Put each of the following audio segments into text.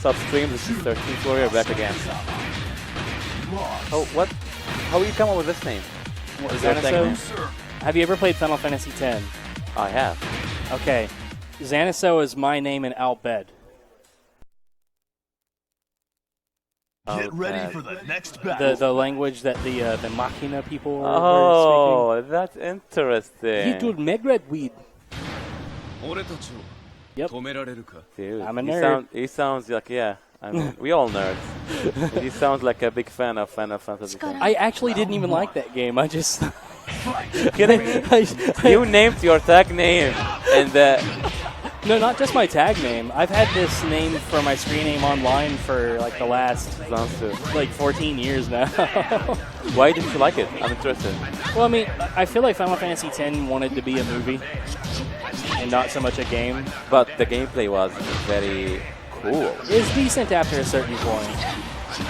What's up, stream? This is 13th Warrior back again. Oh, what? How will you come up with this name? What is Xanaso? Have you ever played Final Fantasy X? I have. Okay. Xanaso is my name in Albed. Get ready for the next battle. The language that the Machina people were Oh, that's interesting. speaking. Megredweed. Yep. Dude, I'm a nerd. He sounds like, yeah. I mean, we all nerds. He sounds like a big fan of Final Fantasy. I actually didn't even like that game. I just... You named your tag name, and No, not just my tag name. I've had this name for my screen name online for like the last like 14 years now. Why didn't you like it? I'm interested. Well, I mean, I feel like Final Fantasy X wanted to be a movie and not so much a game. But the gameplay was very cool. It's decent after a certain point.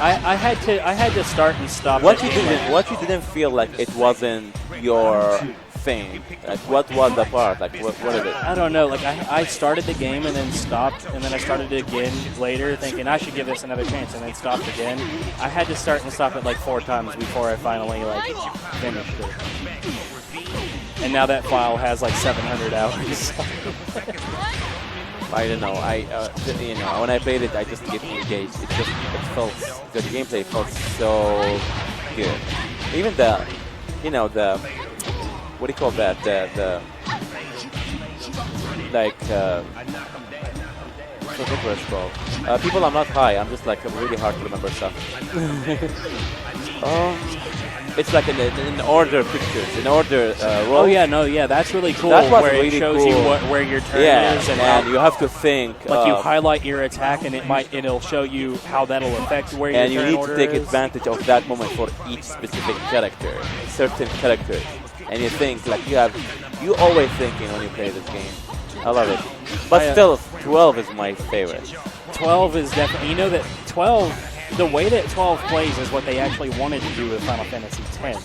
I had to start and stop. What you didn't feel like it wasn't your thing? Like, what was the part? Like, what is it? I don't know. Like, I started the game and then stopped, and then I started it again later, thinking I should give this another chance, and then stopped again. I had to start and stop it like 4 times before I finally like finished it. And now that file has like 700 hours. I don't know. When I played it, I just get engaged. It felt the gameplay felt so good. Even the what do you call that? I forget what it's called. People, I'm not high. I'm just like really hard to remember stuff. It's like an order pictures, an order roll. Oh yeah, no, yeah, that's really cool. That was where really it shows cool. you where your turn is, and you have to think. Like you highlight your attack, and it'll show you how that'll affect where your turn and you need order to take is. advantage of that moment for each specific character, certain characters. And you think like you always thinking when you play this game. I love it. But still, 12 is my favorite. 12 is definitely, you know that 12, the way that 12 plays is what they actually wanted to do with Final Fantasy X.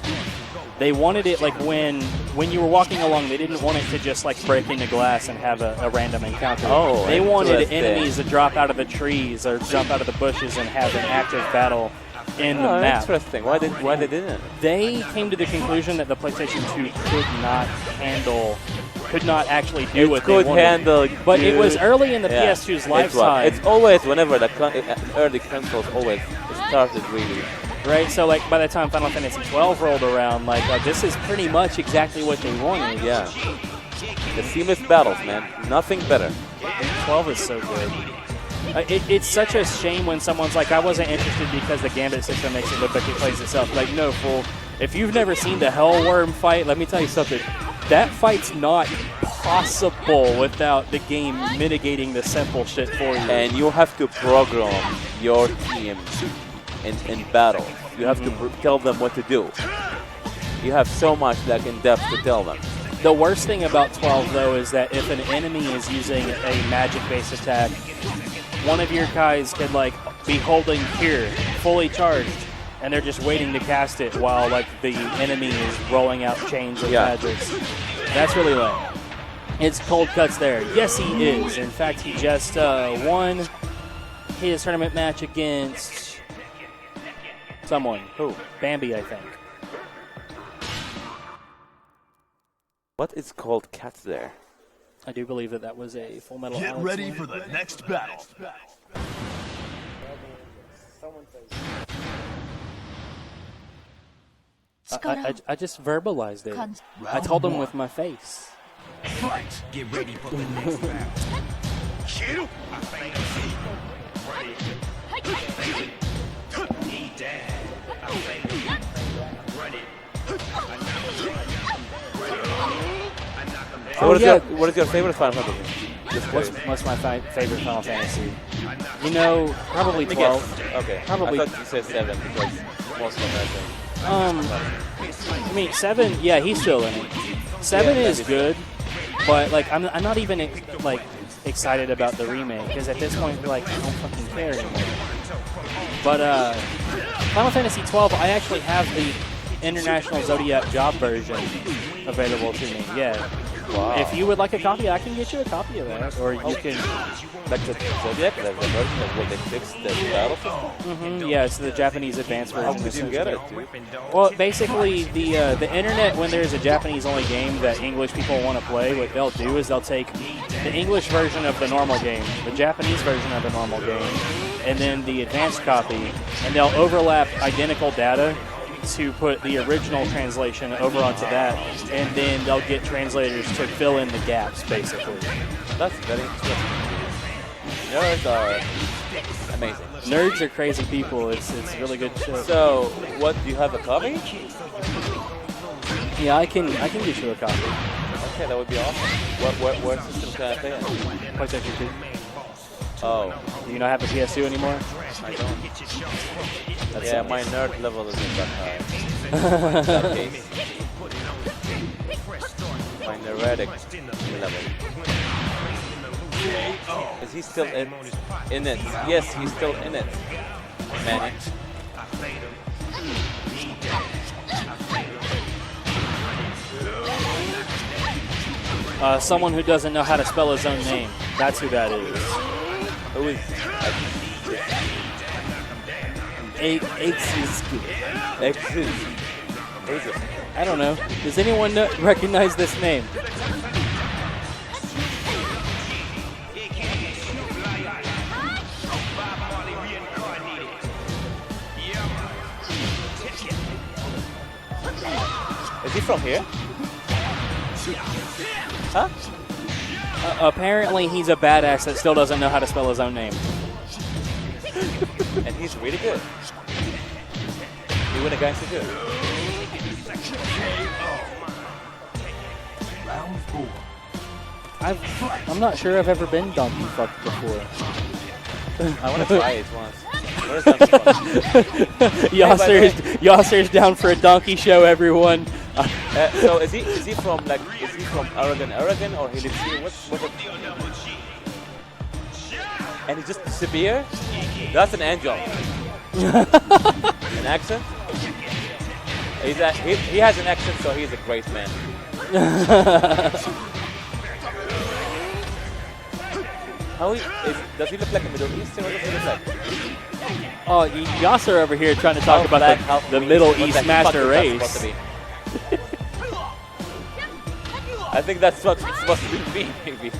They wanted it like when you were walking along, they didn't want it to just like break into glass and have a random encounter. Oh, they wanted enemies to drop out of the trees or jump out of the bushes and have an active battle in the map. Interesting. Why they didn't? They came to the conclusion that the PlayStation 2 could not actually do what they wanted. But it was early in the PS2's lifetime. It's always whenever the early consoles always started really. Right, so like by the time Final Fantasy 12 rolled around, like this is pretty much exactly what they wanted. Yeah. The seamless battles, man. Nothing better. 12 is so good. It's such a shame when someone's like, I wasn't interested because the Gambit system makes it look like it plays itself. Like, no, fool. If you've never seen the Hellworm fight, let me tell you something. That fight's not possible without the game mitigating the simple shit for you. And you have to program your team in battle. You have to tell them what to do. You have so much like in depth to tell them. The worst thing about 12, though, is that if an enemy is using a magic-based attack, one of your guys could like be holding here, fully charged, and they're just waiting to cast it while like the enemy is rolling out chains of magics. That's really lame. It's cold cuts there. Yes, he is. In fact, he just won his tournament match against someone. Who? Bambi, I think. What is called cats there? I do believe that was a Full Metal Get Alex ready one. for the next battle. I just verbalized it. I told him with my face. Fight. Get ready for the next battle. Kill. What is your favorite Final Fantasy? What's my favorite Final Fantasy? You know, probably 12. Okay. Probably. I thought you said 7 because most of I mean, 7. Yeah, he's still in it. 7 is good, but like I'm not even like excited about the remake because at this point, like I don't fucking care anymore. But Final Fantasy 12, I actually have the International Zodiac Job version available to me. Yeah. Wow. If you would like a copy, I can get you a copy of that, or you can. Like the Zodiac, the version of what they fixed the battle system? Yeah, it's the Japanese advanced version. How did you get it, dude? Well, basically, the internet, when there's a Japanese-only game that English people want to play, what they'll do is they'll take the English version of the normal game, the Japanese version of the normal game, and then the advanced copy, and they'll overlap identical data to put the original translation over onto that, and then they'll get translators to fill in the gaps, basically. That's very interesting. Nerds are amazing. Nerds are crazy people. It's really good shit. So, what, do you have a copy? Yeah, I can get you a copy. Okay, that would be awesome. What system can I play on? PlayStation 2. Oh. Do you not have a PS2 anymore? I don't. Yeah, my nerd level isn't that high. In that case. My neurotic level. Is he still in it? Yes, he's still in it. Manny. Someone who doesn't know how to spell his own name. That's who that is. Who is? Exes. Who is it? I don't know. Does anyone recognize this name? Is he from here? Huh? Apparently, he's a badass that still doesn't know how to spell his own name. And he's really good. He win against the good. I'm not sure I've ever been donkey fucked before. I want to try it once. Where's Donkey Kong? Yasser's down for a donkey show, everyone. So is he from Oregon, or he lives here? What's it? And he's just severe? That's an angel. An accent? He has an accent, so he's a great man. Does he look like a Middle Eastern? What does he look like? Oh, Yasser over here trying to talk about the Middle East master race. I think that's what's supposed to be me, maybe.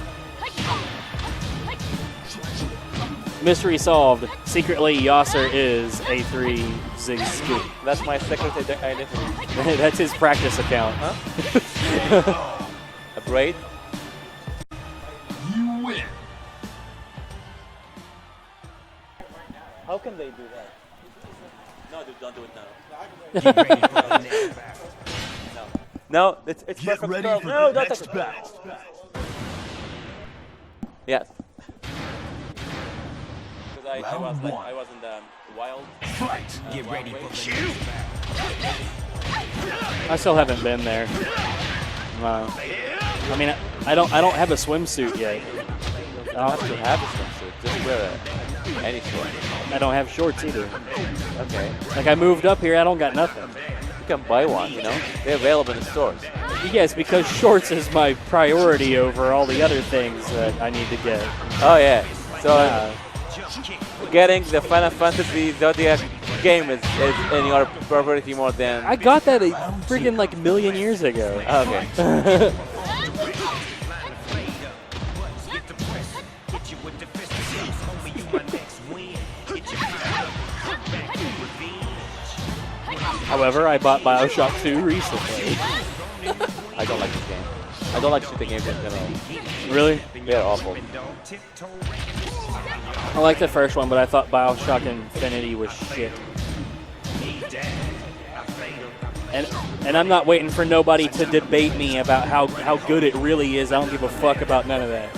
Mystery solved. Secretly, Yasser is A3 Zig Scoop. That's my secret identity. That's his practice account. Huh? A braid? You win. How can they do that? No, dude, don't do it now. Get ready for the next battle. No, it's Get perfect. ready Girl. for No, the don't next touch it. battle. Yes. Because I Round one. was in the wild. Fight. Get ready for the next battle. I still haven't been there. No. I mean, I don't have a swimsuit yet. You don't have to have a swimsuit. Just wear any short. I don't have shorts either. Okay. Like, I moved up here, I don't got nothing. You can buy one, you know? They're available in the stores. Yes, because shorts is my priority over all the other things that I need to get. Oh, yeah. So, getting the Final Fantasy Zodiac game is in your priority more than... I got that a freaking like million years ago. Okay. However, I bought BioShock 2 recently. I don't like this game. I don't like shooting games in general. Really? They're awful. I liked the first one, but I thought BioShock Infinity was shit. And I'm not waiting for nobody to debate me about how good it really is. I don't give a fuck about none of that.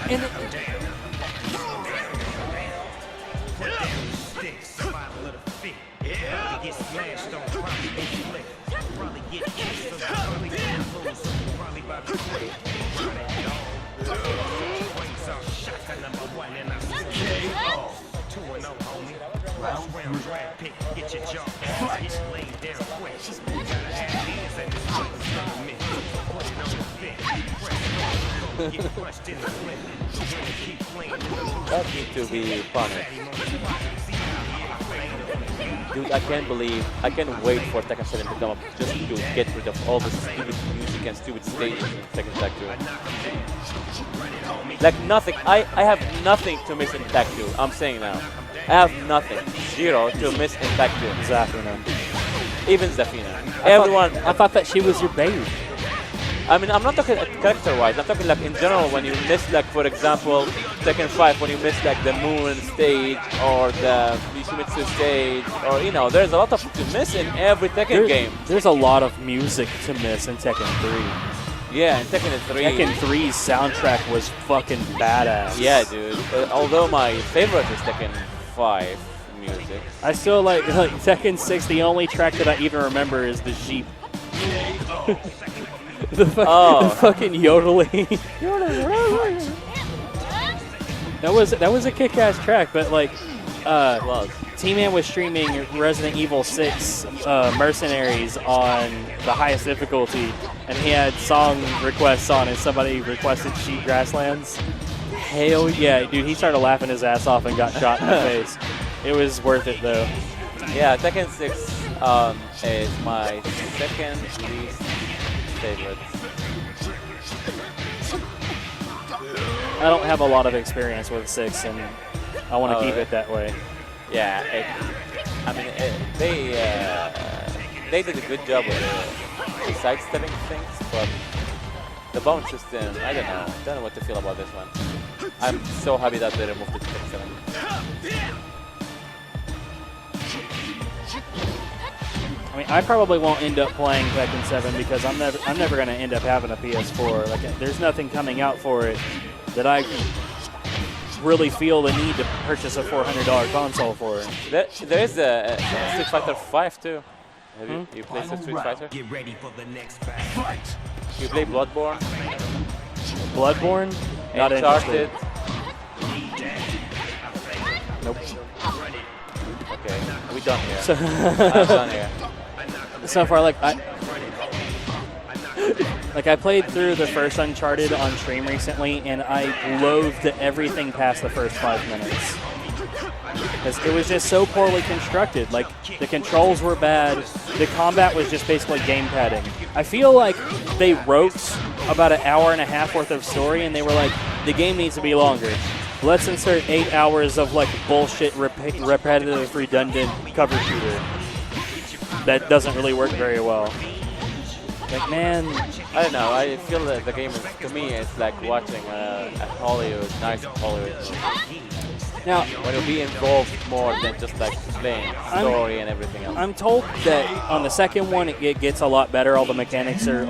And Round That need to be punished. Dude, I can't wait for Tekken 7 to come up just to get rid of all the stupid music and stupid stages in Tekken Tag 2. Like nothing, I have nothing to miss in Tag 2, I'm saying now. I have nothing, zero to miss in Tag 2. Exactly, man. Even Zafina. Everyone. I thought that she was your baby. I mean, I'm not talking character-wise. I'm talking like in general when you miss, like for example, Tekken 5 when you miss like the Moon stage or the Yoshimitsu stage, or you know, there's a lot of to miss in every Tekken game. There's a lot of music to miss in Tekken 3. Yeah, in Tekken 3. Tekken 3's soundtrack was fucking badass. Yeah, dude. Although my favorite is Tekken 5 music. I still like Tekken 6. The only track that I even remember is the Jeep. The fucking yodeling. that was a kick-ass track, but like, T-Man was streaming Resident Evil 6 Mercenaries on the highest difficulty, and he had song requests on, and somebody requested Sheep Grasslands. Hell yeah, dude! He started laughing his ass off and got shot in the face. It was worth it though. Yeah, Tekken 6 is my second least favorite. I don't have a lot of experience with 6, and I want to keep it that way. Yeah, they did a good job with the sidestepping things, but the bounce system, I don't know what to feel about this one. I'm so happy that they removed it to Tekken 7. I mean, I probably won't end up playing Tekken 7 because I'm never going to end up having a PS4. Like, there's nothing coming out for it that I really feel the need to purchase a $400 console for. There is a Street Fighter 5 too. Have you played Street Fighter? Get ready for the next fight. You play Bloodborne? Bloodborne? Not Uncharted? interested. Nope. Okay, we done here. So I'm done here. So far, like I played through the first Uncharted on stream recently, and I loathed everything past the first 5 minutes. Because it was just so poorly constructed. Like, the controls were bad. The combat was just basically game padding. I feel like they wrote about an hour and a half worth of story, and they were like, the game needs to be longer. Let's insert 8 hours of, like, bullshit, repetitive, redundant cover shooter. That doesn't really work very well. Like, man, I don't know. I feel that the game is, to me, it's like watching a nice Hollywood movie. now When you'll be involved more than just like playing story and everything else. I'm told that on the second one it gets a lot better. All the mechanics are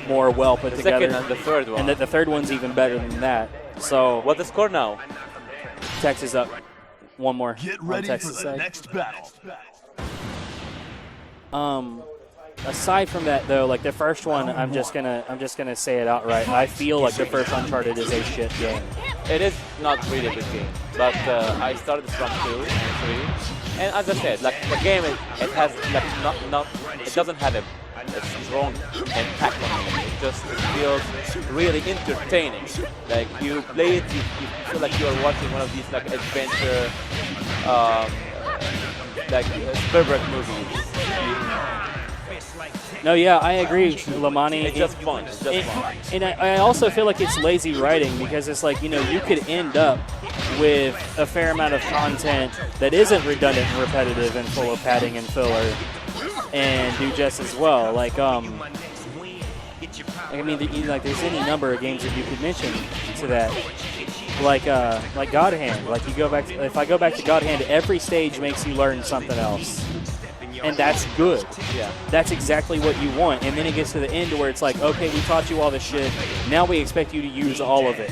more well put The together. second and the third one. And that the third one's even better than that. So What's the score now? Tex is up. One more. Get ready for the side. next battle. Aside from that, though, like the first one, I'm just gonna say it outright. I feel like the first Uncharted is a shit game. It is not really a good game, but I started from 2 and 3, and as I said, like the game, it has like it doesn't have a strong impact on me. It just feels really entertaining. Like you play it, you feel like you are watching one of these like adventure, like Spielberg movies. No, yeah, I agree, Lamani. It's just fun. It's just fun. And I also feel like it's lazy writing because it's like, you know, you could end up with a fair amount of content that isn't redundant and repetitive and full of padding and filler and do just as well. Like, I mean, like there's any number of games that you could mention to that. Like God Hand. Like if I go back to God Hand, every stage makes you learn something else. And that's good. Yeah. That's exactly what you want. And then it gets to the end where it's like, okay, we taught you all this shit. Now we expect you to use all of it.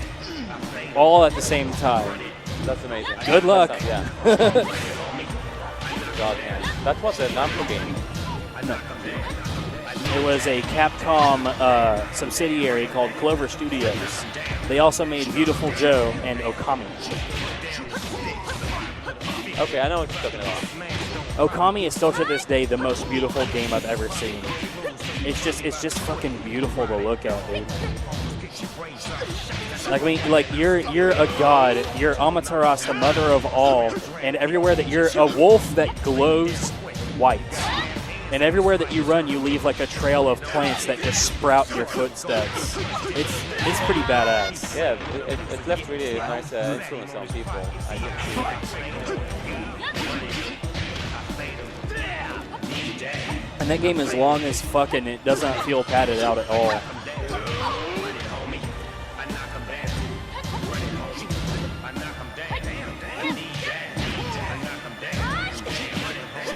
All at the same time. That's amazing. Good luck. Yeah. God, man. That was a Namco game. No. It was a Capcom subsidiary called Clover Studios. They also made Beautiful Joe and Okami. Okay, I know what you're talking about. Okami is still to this day the most beautiful game I've ever seen. It's just fucking beautiful to look at, dude. Like, I mean, like you're a god. You're Amaterasu, the mother of all, and everywhere that you're a wolf that glows white, and everywhere that you run, you leave like a trail of plants that just sprout your footsteps. It's pretty badass. Yeah, it left really nice influence on people. I didn't see it. And that game is long as fuck, and it doesn't feel padded out at all.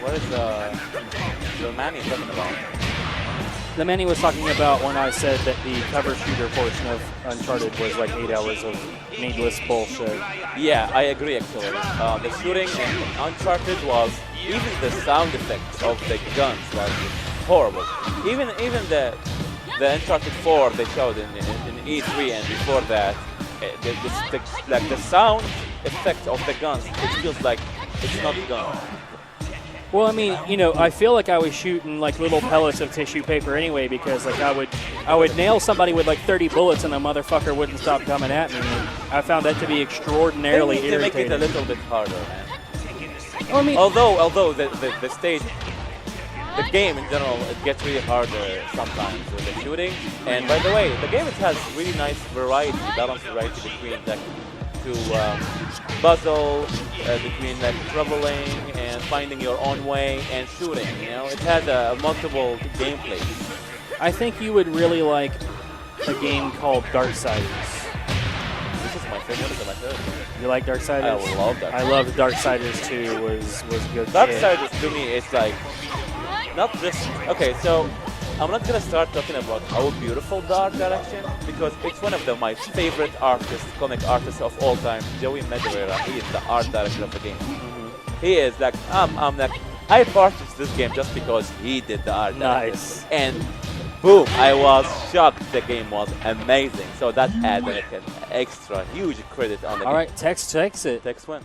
What is the man he's talking about? The man he was talking about when I said that the cover shooter portion of Uncharted was like 8 hours of needless bullshit. Yeah, I agree actually. The shooting in Uncharted was, even the sound effects of the guns was horrible. Even the Uncharted 4 they showed in E3 and before that, the sound effect of the guns, it feels like it's not gun. Well, I mean, you know, I feel like I was shooting like little pellets of tissue paper anyway, because like I would nail somebody with like 30 bullets and the motherfucker wouldn't stop coming at me. And I found that to be extraordinarily They need to make irritating. it a little bit harder, man. Well, I mean, Although the stage, the game in general, it gets really harder sometimes with the shooting. And by the way, the game it has really nice variety, balanced variety between like puzzle, between like traveling and finding your own way and shooting. You know, it has multiple gameplay. I think you would really like a game called Darksiders. This is my favorite. One of my favorite. You like Darksiders? I love Darksiders. I loved Darksiders 2. Was good. shit. Darksiders to me, it's like not just okay. So I'm not gonna start talking about how beautiful the art direction, because it's one of my favorite artists, comic artists of all time, Joey Madureira. He is the art director of the game. He is like I'm like I purchased this game just because he did the art. Nice. And boom, I was shocked. The game was amazing. So that added like an extra huge credit on the game. All right, Tex takes it. Text win.